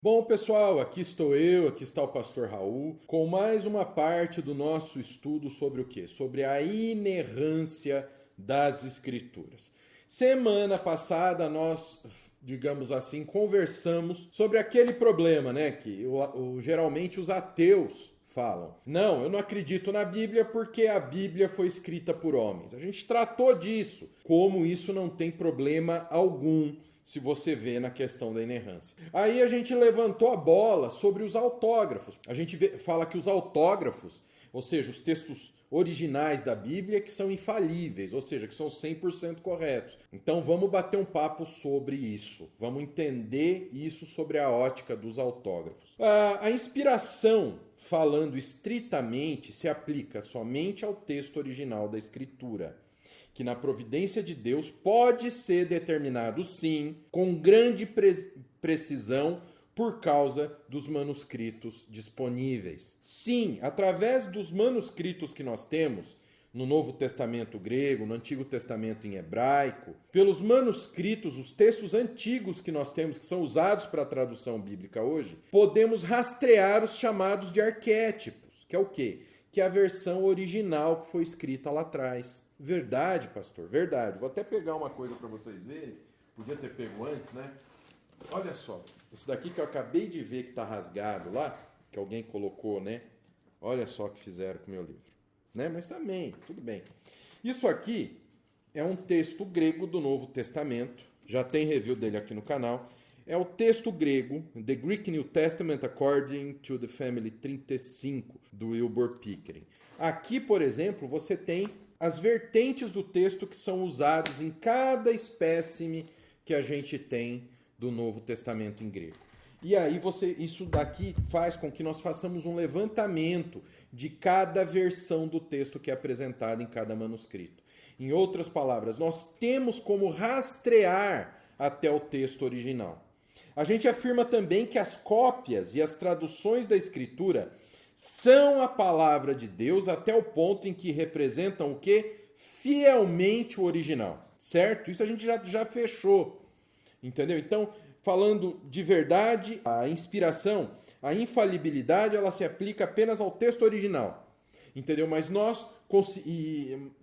Bom, pessoal, aqui estou eu, aqui está o pastor Raul, com mais uma parte do nosso estudo sobre o quê? Sobre a inerrância das Escrituras. Semana passada nós, digamos assim, conversamos sobre aquele problema, né, que geralmente os ateus falam. Não, eu não acredito na Bíblia porque a Bíblia foi escrita por homens. A gente tratou disso, como isso não tem problema algum se você vê na questão da inerrância. Aí a gente levantou a bola sobre os autógrafos. A gente fala que os autógrafos, ou seja, os textos originais da Bíblia, que são infalíveis, ou seja, que são 100% corretos. Então vamos bater um papo sobre isso. Vamos entender isso sobre a ótica dos autógrafos. A inspiração, falando estritamente, se aplica somente ao texto original da Escritura, que na providência de Deus pode ser determinado, sim, com grande precisão por causa dos manuscritos disponíveis. Sim, através dos manuscritos que nós temos no Novo Testamento grego, no Antigo Testamento em hebraico, pelos manuscritos, os textos antigos que nós temos, que são usados para a tradução bíblica hoje, podemos rastrear os chamados de arquétipos, que é o quê? Que é a versão original que foi escrita lá atrás. Verdade, pastor, verdade. Vou até pegar uma coisa para vocês verem. Podia ter pego antes, né? Olha só, esse daqui que eu acabei de ver que está rasgado lá, que alguém colocou, né? Olha só o que fizeram com o meu livro. Né? Mas também, tudo bem. Isso aqui é um texto grego do Novo Testamento. Já tem review dele aqui no canal. É o texto grego, The Greek New Testament According to the Family 35, do Wilbur Pickering. Aqui, por exemplo, você tem as vertentes do texto que são usados em cada espécime que a gente tem do Novo Testamento em grego. E aí isso daqui faz com que nós façamos um levantamento de cada versão do texto que é apresentado em cada manuscrito. Em outras palavras, nós temos como rastrear até o texto original. A gente afirma também que as cópias e as traduções da Escritura são a palavra de Deus até o ponto em que representam o quê? Fielmente o original, certo? Isso a gente já fechou, entendeu? Então, falando de verdade, a inspiração, a infalibilidade, ela se aplica apenas ao texto original, entendeu? Mas nós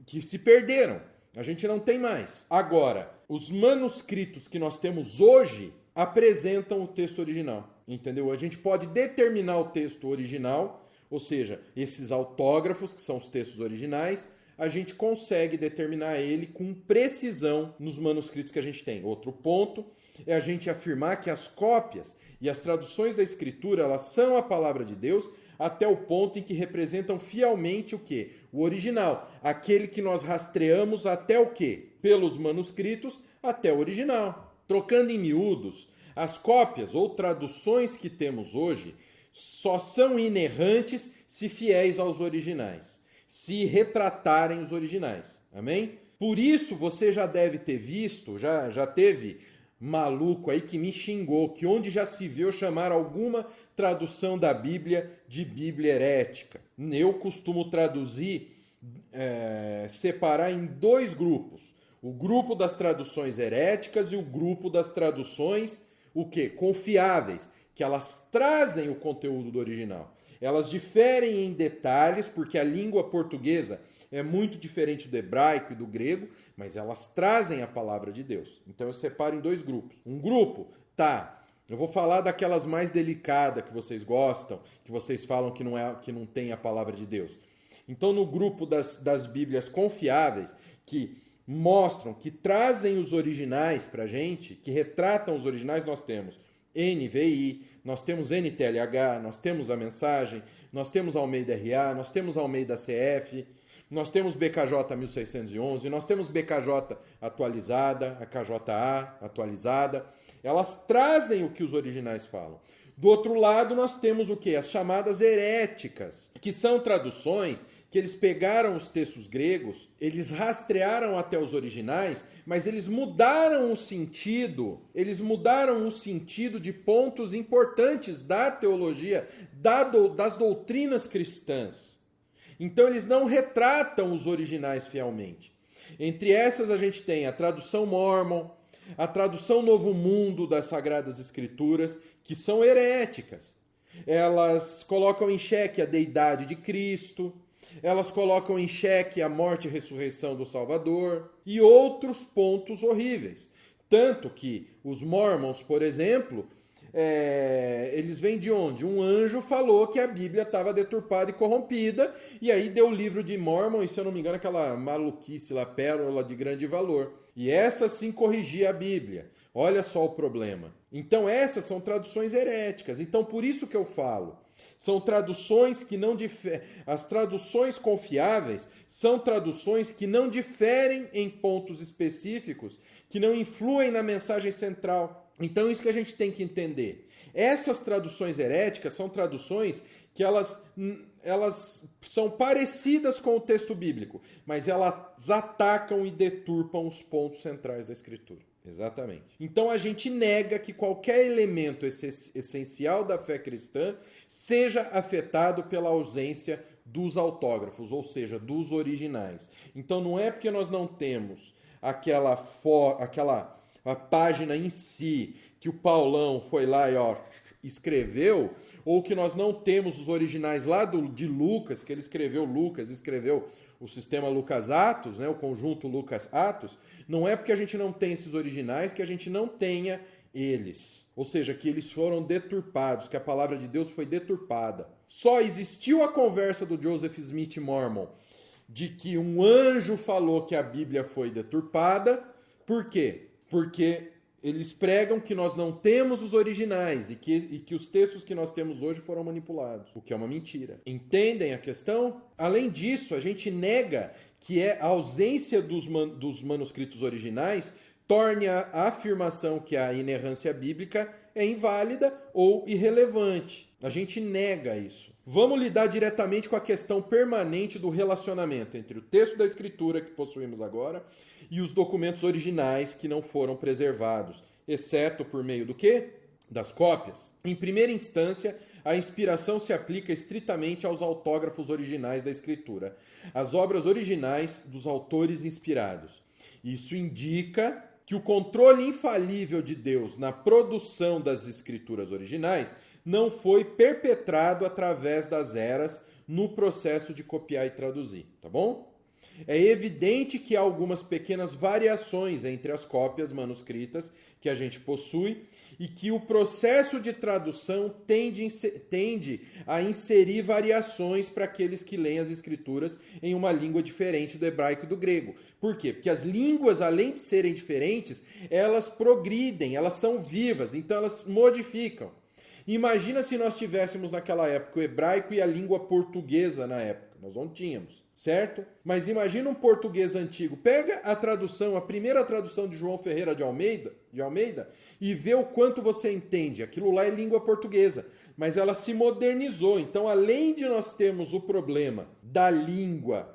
que se perderam, a gente não tem mais. Agora, os manuscritos que nós temos hoje apresentam o texto original, entendeu? A gente pode determinar o texto original, ou seja, esses autógrafos, que são os textos originais, a gente consegue determinar ele com precisão nos manuscritos que a gente tem. Outro ponto é a gente afirmar que as cópias e as traduções da Escritura, elas são a palavra de Deus até o ponto em que representam fielmente o quê? O original, aquele que nós rastreamos até o quê? Pelos manuscritos até o original. Trocando em miúdos, as cópias ou traduções que temos hoje só são inerrantes se fiéis aos originais, se retratarem os originais. Amém? Por isso você já deve ter visto, já teve maluco aí que me xingou, que onde já se viu chamar alguma tradução da Bíblia de Bíblia herética. Eu costumo traduzir, separar em dois grupos. O grupo das traduções heréticas e o grupo das traduções, o quê? Confiáveis, que elas trazem o conteúdo do original. Elas diferem em detalhes, porque a língua portuguesa é muito diferente do hebraico e do grego, mas elas trazem a palavra de Deus. Então eu separo em dois grupos. Um grupo, eu vou falar daquelas mais delicadas que vocês gostam, que vocês falam que não tem a palavra de Deus. Então no grupo das Bíblias confiáveis, que mostram, que trazem os originais para a gente, que retratam os originais, nós temos NVI, nós temos NTLH, nós temos a Mensagem, nós temos a Almeida RA, nós temos a Almeida CF, nós temos BKJ 1611, nós temos BKJ atualizada, a KJA atualizada. Elas trazem o que os originais falam. Do outro lado, nós temos o quê? As chamadas heréticas, que são traduções que eles pegaram os textos gregos, eles rastrearam até os originais, mas eles mudaram o sentido de pontos importantes da teologia, das doutrinas cristãs. Então eles não retratam os originais fielmente. Entre essas a gente tem a tradução Mormon, a tradução Novo Mundo das Sagradas Escrituras, que são heréticas. Elas colocam em xeque a deidade de Cristo, elas colocam em xeque a morte e ressurreição do Salvador e outros pontos horríveis. Tanto que os Mormons, por exemplo, eles vêm de onde? Um anjo falou que a Bíblia estava deturpada e corrompida, e aí deu o livro de Mormon, e se eu não me engano, aquela maluquice lá, pérola de grande valor. E essa sim corrigia a Bíblia. Olha só o problema. Então essas são traduções heréticas. Então por isso que eu falo, são traduções que não diferem. As traduções confiáveis são traduções que não diferem em pontos específicos, que não influem na mensagem central. Então isso que a gente tem que entender. Essas traduções heréticas são traduções que elas são parecidas com o texto bíblico, mas elas atacam e deturpam os pontos centrais da Escritura. Exatamente. Então a gente nega que qualquer elemento essencial da fé cristã seja afetado pela ausência dos autógrafos, ou seja, dos originais. Então não é porque nós não temos aquela a página em si que o Paulão foi lá e escreveu, ou que nós não temos os originais lá de Lucas, que ele escreveu o sistema Lucas Atos, né, o conjunto Lucas Atos, não é porque a gente não tem esses originais que a gente não tenha eles. Ou seja, que eles foram deturpados, que a palavra de Deus foi deturpada. Só existiu a conversa do Joseph Smith Mormon de que um anjo falou que a Bíblia foi deturpada. Por quê? Porque eles pregam que nós não temos os originais e que os textos que nós temos hoje foram manipulados, o que é uma mentira. Entendem a questão? Além disso, a gente nega que a ausência dos manuscritos originais torne a afirmação que a inerrância bíblica é inválida ou irrelevante. A gente nega isso. Vamos lidar diretamente com a questão permanente do relacionamento entre o texto da Escritura que possuímos agora e os documentos originais que não foram preservados, exceto por meio do quê? Das cópias. Em primeira instância, a inspiração se aplica estritamente aos autógrafos originais da Escritura, às obras originais dos autores inspirados. Isso indica que o controle infalível de Deus na produção das Escrituras originais não foi perpetrado através das eras no processo de copiar e traduzir, tá bom? É evidente que há algumas pequenas variações entre as cópias manuscritas que a gente possui e que o processo de tradução tende a inserir variações para aqueles que leem as escrituras em uma língua diferente do hebraico e do grego. Por quê? Porque as línguas, além de serem diferentes, elas progridem, elas são vivas, então elas modificam. Imagina se nós tivéssemos naquela época o hebraico e a língua portuguesa na época. Nós não tínhamos, certo? Mas imagina um português antigo. Pega a tradução, a primeira tradução de João Ferreira de Almeida e vê o quanto você entende. Aquilo lá é língua portuguesa, mas ela se modernizou. Então, além de nós termos o problema da língua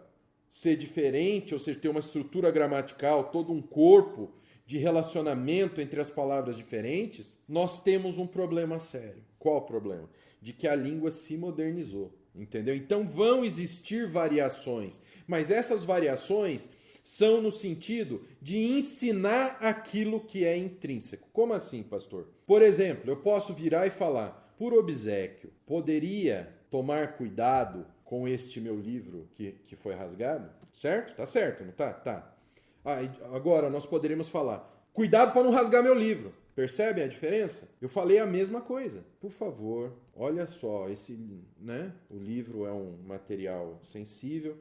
ser diferente, ou seja, ter uma estrutura gramatical, todo um corpo de relacionamento entre as palavras diferentes, nós temos um problema sério. Qual o problema? De que a língua se modernizou, entendeu? Então vão existir variações, mas essas variações são no sentido de ensinar aquilo que é intrínseco. Como assim, pastor? Por exemplo, eu posso virar e falar, por obséquio, poderia tomar cuidado com este meu livro que foi rasgado? Certo? Tá certo, não tá? Tá. Agora nós poderíamos falar, cuidado para não rasgar meu livro. Percebem a diferença? Eu falei a mesma coisa. Por favor, olha só, o livro é um material sensível,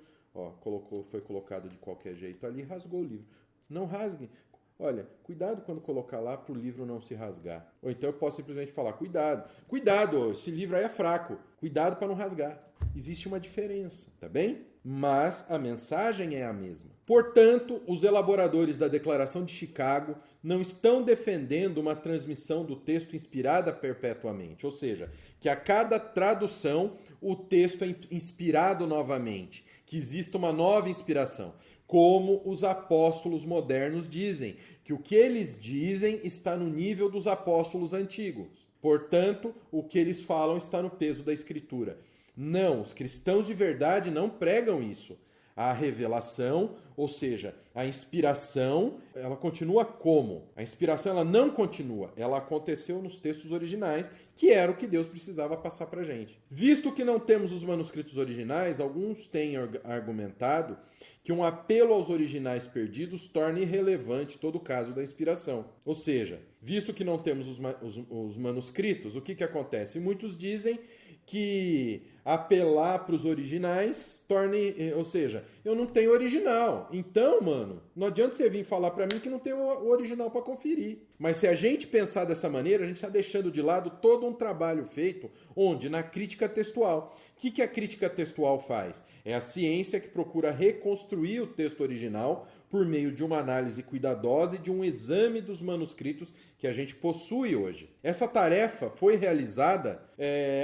foi colocado de qualquer jeito ali, rasgou o livro. Não rasgue. Olha, cuidado quando colocar lá para o livro não se rasgar. Ou então eu posso simplesmente falar, cuidado, esse livro aí é fraco, cuidado para não rasgar. Existe uma diferença, tá bem? Mas a mensagem é a mesma. Portanto, os elaboradores da Declaração de Chicago não estão defendendo uma transmissão do texto inspirada perpetuamente, ou seja, que a cada tradução o texto é inspirado novamente, que exista uma nova inspiração, como os apóstolos modernos dizem, que o que eles dizem está no nível dos apóstolos antigos. Portanto, o que eles falam está no peso da Escritura. Não, os cristãos de verdade não pregam isso. a revelação, ou seja, a inspiração, ela continua como? A inspiração ela não continua, ela aconteceu nos textos originais, que era o que Deus precisava passar para a gente. Visto que não temos os manuscritos originais, alguns têm argumentado que um apelo aos originais perdidos torna irrelevante todo o caso da inspiração. Ou seja, visto que não temos os manuscritos, o que acontece? Muitos dizem que apelar para os originais torne... Ou seja, eu não tenho original. Então, mano, não adianta você vir falar para mim que não tem o original para conferir. Mas se a gente pensar dessa maneira, a gente está deixando de lado todo um trabalho feito onde? Na crítica textual. O que a crítica textual faz? É a ciência que procura reconstruir o texto original por meio de uma análise cuidadosa e de um exame dos manuscritos que a gente possui hoje. Essa tarefa foi realizada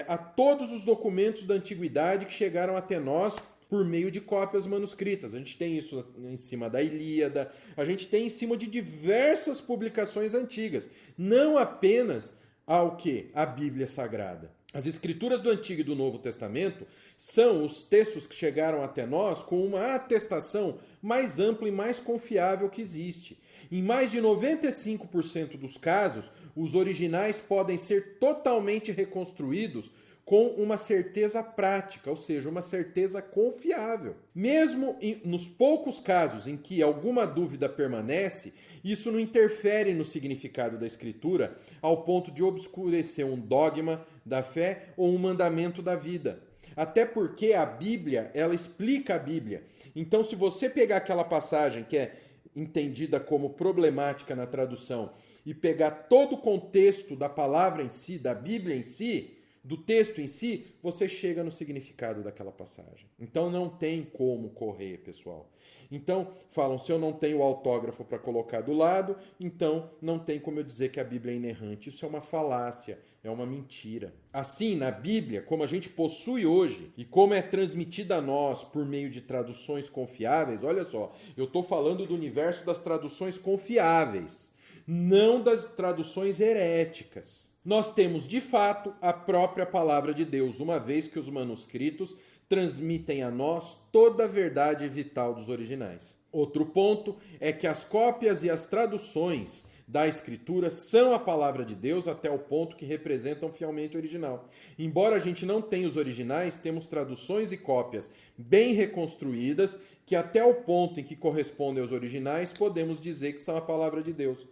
a todos os documentos da antiguidade que chegaram até nós por meio de cópias manuscritas. A gente tem isso em cima da Ilíada, a gente tem em cima de diversas publicações antigas, não apenas a Bíblia Sagrada. As escrituras do Antigo e do Novo Testamento são os textos que chegaram até nós com uma atestação mais ampla e mais confiável que existe. Em mais de 95% dos casos, os originais podem ser totalmente reconstruídos com uma certeza prática, ou seja, uma certeza confiável. Mesmo nos poucos casos em que alguma dúvida permanece, isso não interfere no significado da Escritura ao ponto de obscurecer um dogma da fé ou um mandamento da vida. Até porque a Bíblia, ela explica a Bíblia. Então, se você pegar aquela passagem que é entendida como problemática na tradução e pegar todo o contexto da palavra em si, da Bíblia em si, do texto em si, você chega no significado daquela passagem. Então não tem como correr, pessoal. Então, falam, se eu não tenho o autógrafo para colocar do lado, então não tem como eu dizer que a Bíblia é inerrante. Isso é uma falácia, é uma mentira. Assim, na Bíblia, como a gente possui hoje, e como é transmitida a nós por meio de traduções confiáveis, olha só, eu estou falando do universo das traduções confiáveis, não das traduções heréticas. Nós temos, de fato, a própria palavra de Deus, uma vez que os manuscritos transmitem a nós toda a verdade vital dos originais. Outro ponto é que as cópias e as traduções da Escritura são a palavra de Deus até o ponto que representam fielmente o original. Embora a gente não tenha os originais, temos traduções e cópias bem reconstruídas que até o ponto em que correspondem aos originais podemos dizer que são a palavra de Deus.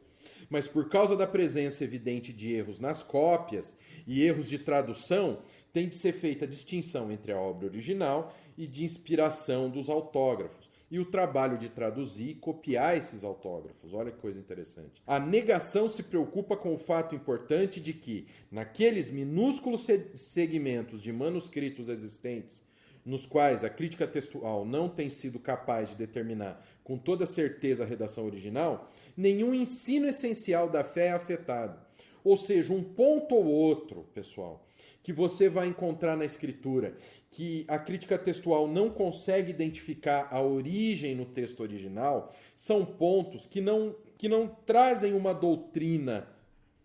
Mas por causa da presença evidente de erros nas cópias e erros de tradução, tem de ser feita a distinção entre a obra original e de inspiração dos autógrafos. E o trabalho de traduzir e copiar esses autógrafos. Olha que coisa interessante. A negação se preocupa com o fato importante de que, naqueles minúsculos segmentos de manuscritos existentes, nos quais a crítica textual não tem sido capaz de determinar com toda certeza a redação original, nenhum ensino essencial da fé é afetado. Ou seja, um ponto ou outro, pessoal, que você vai encontrar na Escritura, que a crítica textual não consegue identificar a origem no texto original, são pontos que não trazem uma doutrina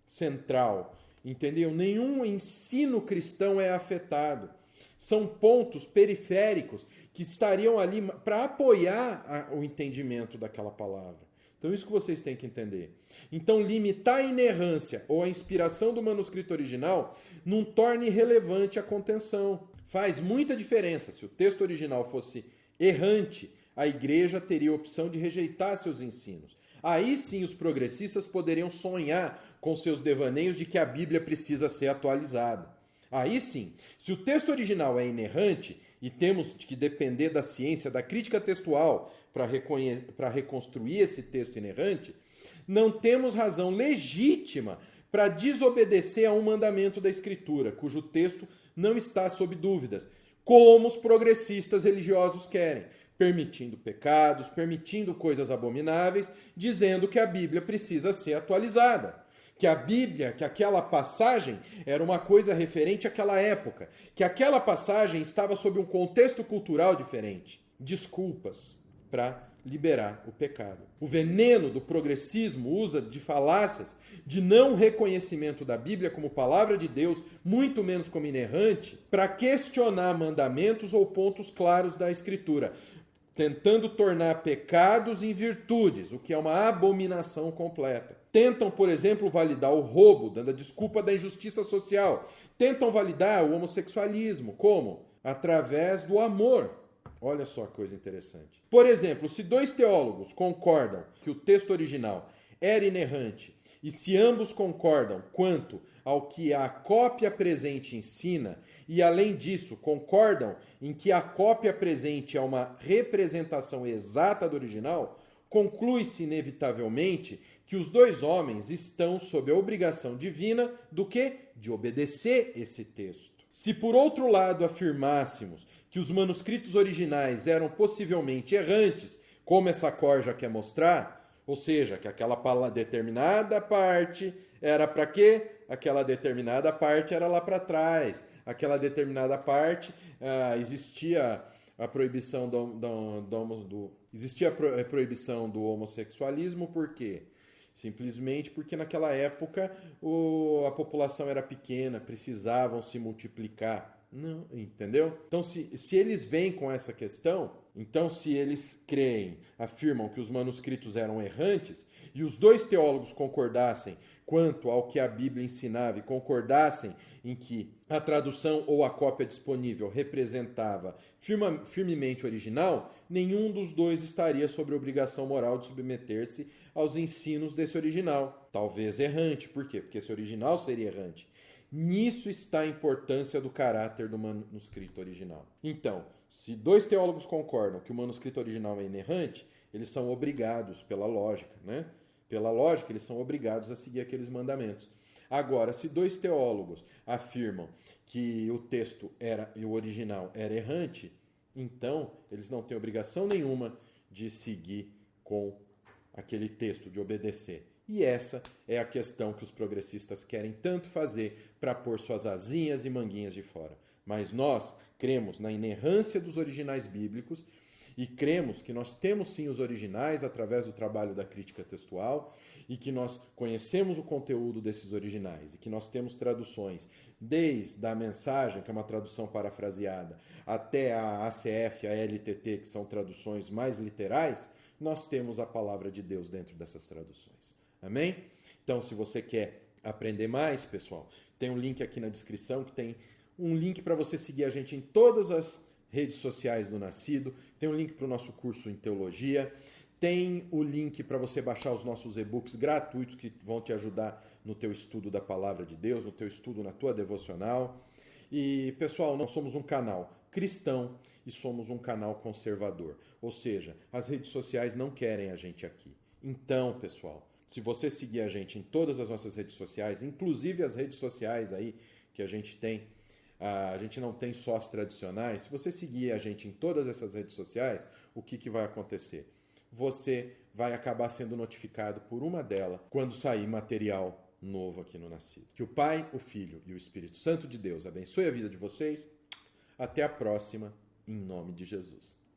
central, entendeu? Nenhum ensino cristão é afetado. São pontos periféricos que estariam ali para apoiar o entendimento daquela palavra. Então, isso que vocês têm que entender. Então, limitar a inerrância ou a inspiração do manuscrito original não torna irrelevante a contenção. Faz muita diferença. Se o texto original fosse errante, a igreja teria a opção de rejeitar seus ensinos. Aí sim os progressistas poderiam sonhar com seus devaneios de que a Bíblia precisa ser atualizada. Aí sim, se o texto original é inerrante e temos que depender da ciência, da crítica textual para reconstruir esse texto inerrante, não temos razão legítima para desobedecer a um mandamento da Escritura, cujo texto não está sob dúvidas, como os progressistas religiosos querem, permitindo pecados, permitindo coisas abomináveis, dizendo que a Bíblia precisa ser atualizada. Que a Bíblia, que aquela passagem era uma coisa referente àquela época, que aquela passagem estava sob um contexto cultural diferente. Desculpas para liberar o pecado. O veneno do progressismo usa de falácias, de não reconhecimento da Bíblia como palavra de Deus, muito menos como inerrante, para questionar mandamentos ou pontos claros da Escritura. tentando tornar pecados em virtudes, o que é uma abominação completa. Tentam, por exemplo, validar o roubo, dando a desculpa da injustiça social. Tentam validar o homossexualismo. Como? Através do amor. Olha só que coisa interessante. Por exemplo, se dois teólogos concordam que o texto original era inerrante, e se ambos concordam quanto ao que a cópia presente ensina, e além disso concordam em que a cópia presente é uma representação exata do original, conclui-se inevitavelmente que os dois homens estão sob a obrigação divina do quê? De obedecer esse texto. Se por outro lado afirmássemos que os manuscritos originais eram possivelmente errantes, como essa corja quer mostrar, ou seja, que aquela determinada parte era para quê? Aquela determinada parte era lá para trás. Aquela determinada parte existia a proibição existia a proibição do homossexualismo, por quê? Simplesmente porque naquela época a população era pequena, precisavam se multiplicar. Não, entendeu? Então, se eles vêm com essa questão, então se eles creem, afirmam que os manuscritos eram errantes, e os dois teólogos concordassem quanto ao que a Bíblia ensinava e concordassem em que a tradução ou a cópia disponível representava firmemente o original, nenhum dos dois estaria sob a obrigação moral de submeter-se aos ensinos desse original. Talvez errante. Por quê? Porque esse original seria errante. Nisso está a importância do caráter do manuscrito original. Então, se dois teólogos concordam que o manuscrito original é inerrante, eles são obrigados, pela lógica, né? Pela lógica, eles são obrigados a seguir aqueles mandamentos. Agora, se dois teólogos afirmam que o texto o original era errante, então eles não têm obrigação nenhuma de seguir com aquele texto, de obedecer. E essa é a questão que os progressistas querem tanto fazer para pôr suas asinhas e manguinhas de fora. Mas nós cremos na inerrância dos originais bíblicos e cremos que nós temos sim os originais através do trabalho da crítica textual e que nós conhecemos o conteúdo desses originais e que nós temos traduções desde a Mensagem, que é uma tradução parafraseada, até a ACF, a LTT, que são traduções mais literais, nós temos a palavra de Deus dentro dessas traduções. Amém? Então, se você quer aprender mais, pessoal, tem um link aqui na descrição que tem um link para você seguir a gente em todas as redes sociais do Nascido, tem um link para o nosso curso em teologia, tem o link para você baixar os nossos e-books gratuitos que vão te ajudar no teu estudo da Palavra de Deus, no teu estudo na tua devocional. E, pessoal, nós somos um canal cristão e somos um canal conservador, ou seja, as redes sociais não querem a gente aqui. Então, pessoal, se você seguir a gente em todas as nossas redes sociais, inclusive as redes sociais aí que a gente tem, a gente não tem só as tradicionais, se você seguir a gente em todas essas redes sociais, o que vai acontecer? Você vai acabar sendo notificado por uma delas quando sair material novo aqui no Nascido. Que o Pai, o Filho e o Espírito Santo de Deus abençoe a vida de vocês. Até a próxima, em nome de Jesus.